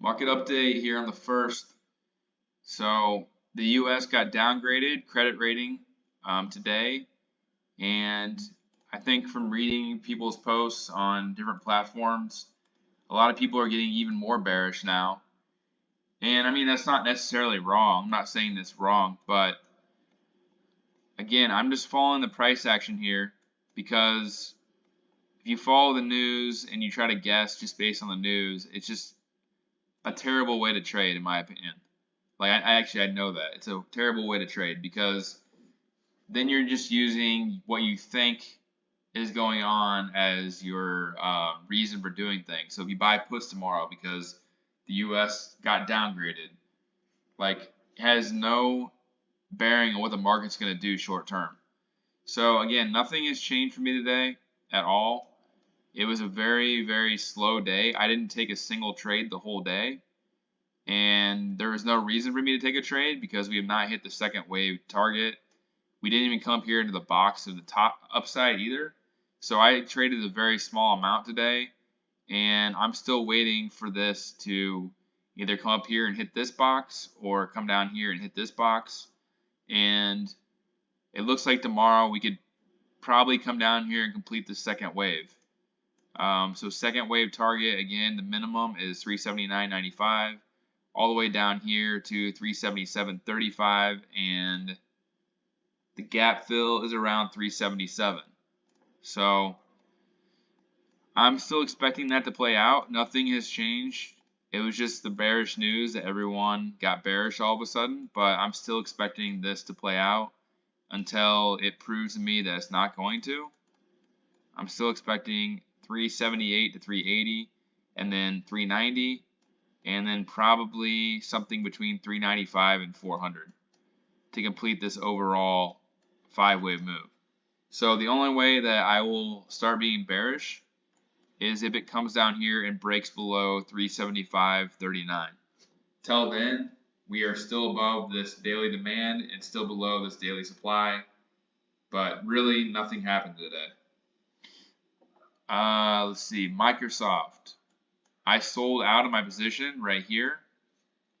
Market update here on the 1st. So the U.S. got downgraded credit rating today, and I think from reading people's posts on different platforms, a lot of people are getting even more bearish now. And I mean, that's not necessarily wrong. I'm not saying that's wrong, but again, I'm just following the price action here because if you follow the news and you try to guess just based on the news, it's just a terrible way to trade, in my opinion. Like, I know that. It's a terrible way to trade because then you're just using what you think is going on as your reason for doing things. So if you buy puts tomorrow because the U.S. got downgraded, like, it has no bearing on what the market's going to do short term. So again, nothing has changed for me today at all. It was a very, very slow day. I didn't take a single trade the whole day. And there was no reason for me to take a trade because we have not hit the second wave target. We didn't even come up here into the box of the top upside either. So I traded a very small amount today. And I'm still waiting for this to either come up here and hit this box or come down here and hit this box. And it looks like tomorrow we could probably come down here and complete the second wave. So second wave target, again, the minimum is 379.95, all the way down here to 377.35, and the gap fill is around 377. So I'm still expecting that to play out. Nothing has changed. It was just the bearish news that everyone got bearish all of a sudden, but I'm still expecting this to play out until it proves to me that it's not going to. I'm still expecting 378 to 380, and then 390, and then probably something between 395 and 400 to complete this overall 5-wave move. So the only way that I will start being bearish is if it comes down here and breaks below 375.39. Till then, we are still above this daily demand and still below this daily supply, but really nothing happened today. Let's see, Microsoft. I sold out of my position right here.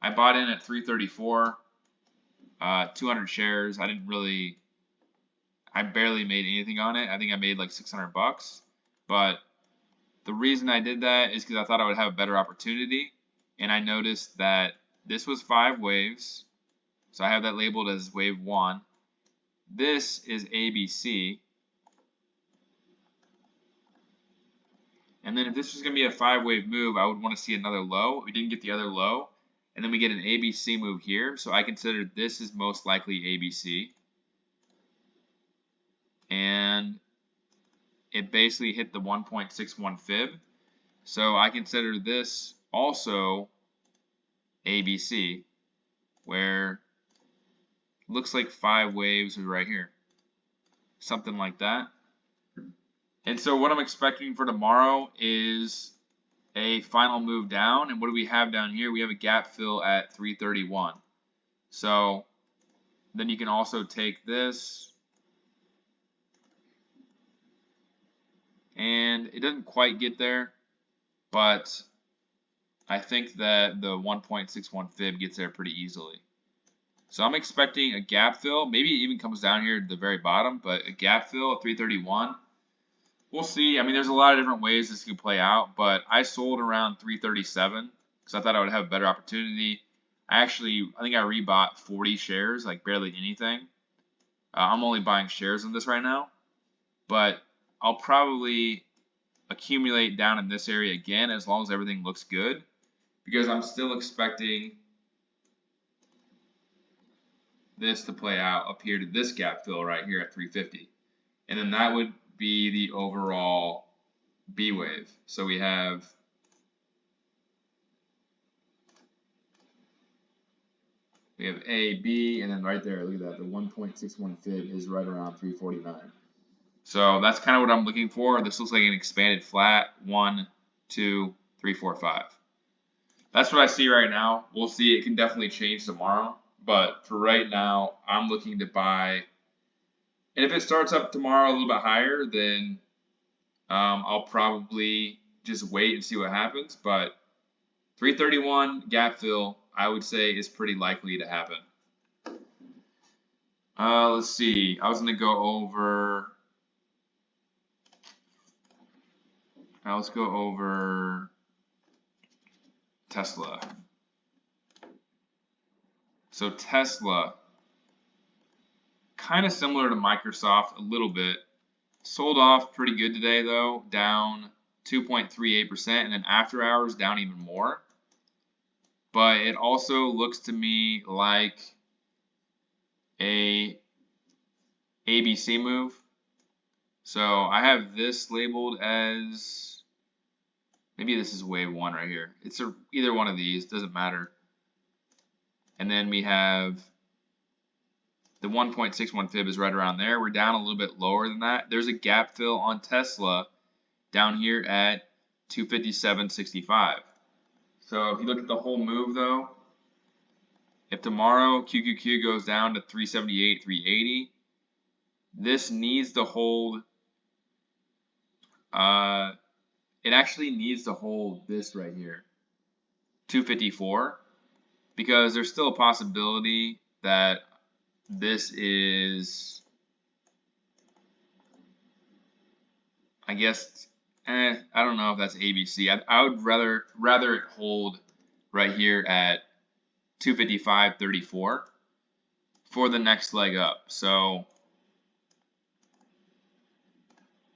I bought in at 334, 200 shares. I barely made anything on it. I think I made like 600 bucks. But the reason I did that is because I thought I would have a better opportunity. And I noticed that this was 5 waves. So I have that labeled as wave 1. This is ABC. And then if this was going to be a 5-wave move, I would want to see another low. We didn't get the other low. And then we get an ABC move here. So I consider this is most likely ABC. And it basically hit the 1.61 fib. So I consider this also ABC, where it looks like 5 waves are right here. Something like that. And so what I'm expecting for tomorrow is a final move down. And what do we have down here? We have a gap fill at 331. So then you can also take this. And it doesn't quite get there, but I think that the 1.61 fib gets there pretty easily. So I'm expecting a gap fill. Maybe it even comes down here to the very bottom, but a gap fill at 331. We'll see. I mean, there's a lot of different ways this could play out, but I sold around 337 because I thought I would have a better opportunity. I think I rebought 40 shares, like barely anything. I'm only buying shares on this right now, but I'll probably accumulate down in this area again as long as everything looks good, because I'm still expecting this to play out up here to this gap fill right here at 350. And then that would be the overall B wave. So we have A, B, and then right there, look at that, the 1.61 fib is right around 349. So that's kind of what I'm looking for. This looks like an expanded flat, 1, 2, 3, 4, 5. That's what I see right now. We'll see. It can definitely change tomorrow. But for right now, I'm looking to buy. And if it starts up tomorrow a little bit higher, then I'll probably just wait and see what happens. But 331 gap fill, I would say, is pretty likely to happen. Let's see. I was going to go over. Let's go over Tesla. So Tesla, kind of similar to Microsoft a little bit. Sold off pretty good today though, down 2.38%, and then after hours down even more. But it also looks to me like a ABC move. So I have this labeled as, maybe this is wave 1 right here. It's either one of these, doesn't matter. And then we have the 1.61 fib is right around there. We're down a little bit lower than that. There's a gap fill on Tesla down here at 257.65. So if you look at the whole move though, if tomorrow QQQ goes down to 378, 380, this needs to hold, it actually needs to hold this right here, 254, because there's still a possibility that this is, I guess, I don't know if that's ABC. I would rather it hold right here at 255.34 for the next leg up. So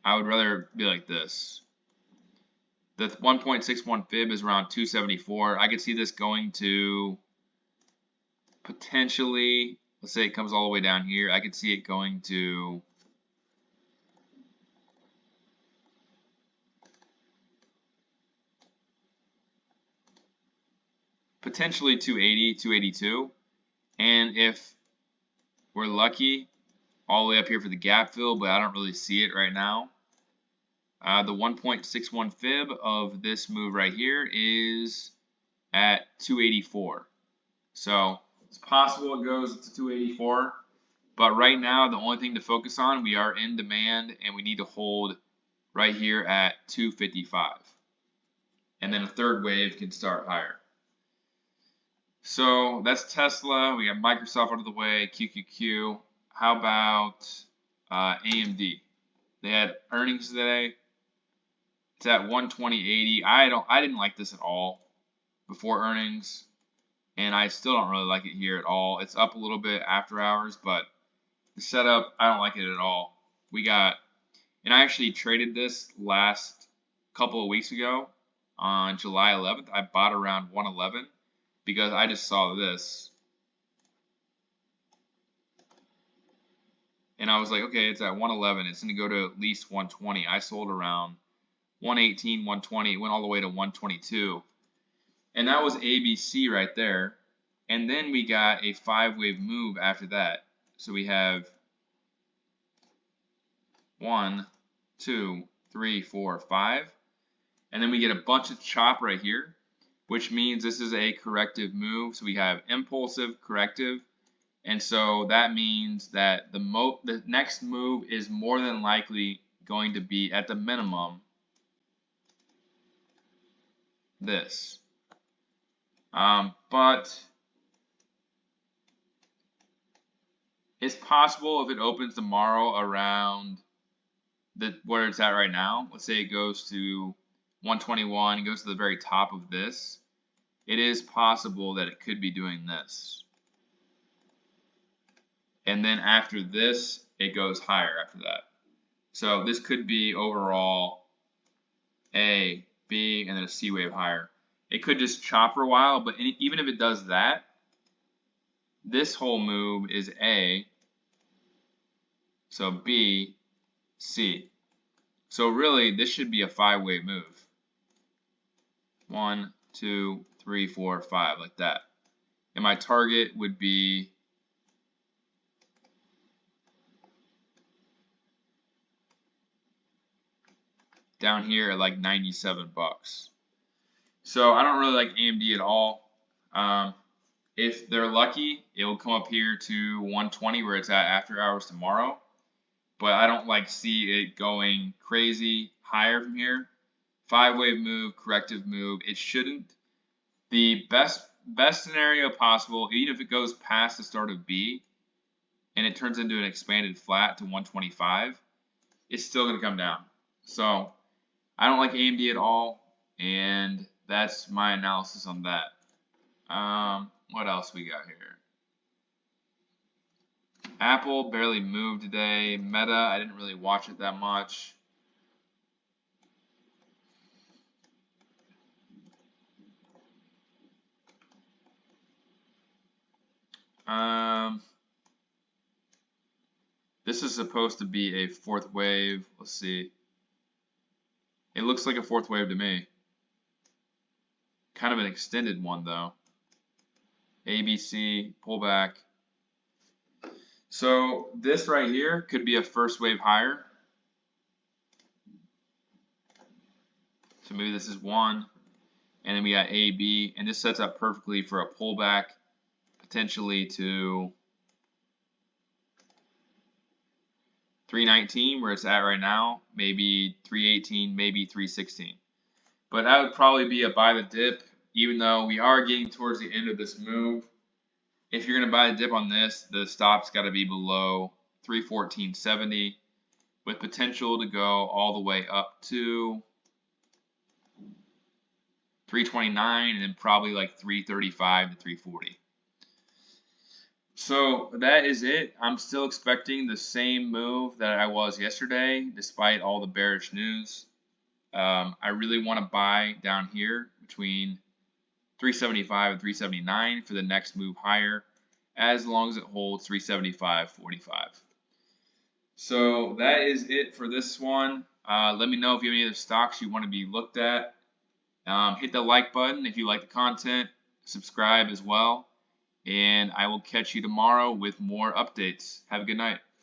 I would rather be like this. The 1.61 fib is around 274. I could see this going to potentially, let's say it comes all the way down here, I could see it going to potentially 280, 282. And if we're lucky, all the way up here for the gap fill, but I don't really see it right now. The 1.61 fib of this move right here is at 284. So it's possible it goes to 284. But right now, the only thing to focus on, we are in demand and we need to hold right here at 255. And then a third wave can start higher. So that's Tesla. We got Microsoft out of the way, QQQ. How about AMD? They had earnings today. It's at 120.80. I didn't like this at all before earnings, and I still don't really like it here at all. It's up a little bit after hours, but the setup, I don't like it at all. And I actually traded this last couple of weeks ago on July 11th. I bought around 111 because I just saw this. And I was like, okay, it's at 111. It's going to go to at least 120. I sold around 118, 120. It went all the way to 122. And that was ABC right there. And then we got a 5-wave move after that. So we have 1, 2, 3, 4, 5. And then we get a bunch of chop right here, which means this is a corrective move. So we have impulsive, corrective. And so that means that the next move is more than likely going to be, at the minimum, this. But it's possible if it opens tomorrow around where it's at right now. Let's say it goes to 121, it goes to the very top of this. It is possible that it could be doing this. And then after this, it goes higher after that. So this could be overall A, B, and then a C wave higher. It could just chop for a while, but even if it does that, this whole move is A, so B, C. So really, this should be a 5-wave move. 1, 2, 3, 4, 5, like that. And my target would be down here at like 97 bucks. So I don't really like AMD at all. If they're lucky, it will come up here to 120 where it's at after hours tomorrow. But I don't like see it going crazy higher from here. 5-wave move, corrective move. It shouldn't The best scenario possible, even if it goes past the start of B and it turns into an expanded flat to 125, it's still going to come down. So I don't like AMD at all, and that's my analysis on that. What else we got here? Apple barely moved today. Meta, I didn't really watch it that much. This is supposed to be a fourth wave. Let's see. It looks like a fourth wave to me. Kind of an extended one though. ABC, pullback. So this right here could be a first wave higher. So maybe this is one. And then we got A, B, and this sets up perfectly for a pullback, potentially to 319, where it's at right now, maybe 318, maybe 316. But that would probably be a buy the dip, even though we are getting towards the end of this move. If you're going to buy the dip on this, the stop's got to be below 314.70, with potential to go all the way up to 329 and then probably like 335 to 340. So that is it. I'm still expecting the same move that I was yesterday, despite all the bearish news. I really want to buy down here between 375 and 379 for the next move higher, as long as it holds 375.45. So that is it for this one. Let me know if you have any other stocks you want to be looked at. Hit the like button if you like the content. Subscribe as well. And I will catch you tomorrow with more updates. Have a good night.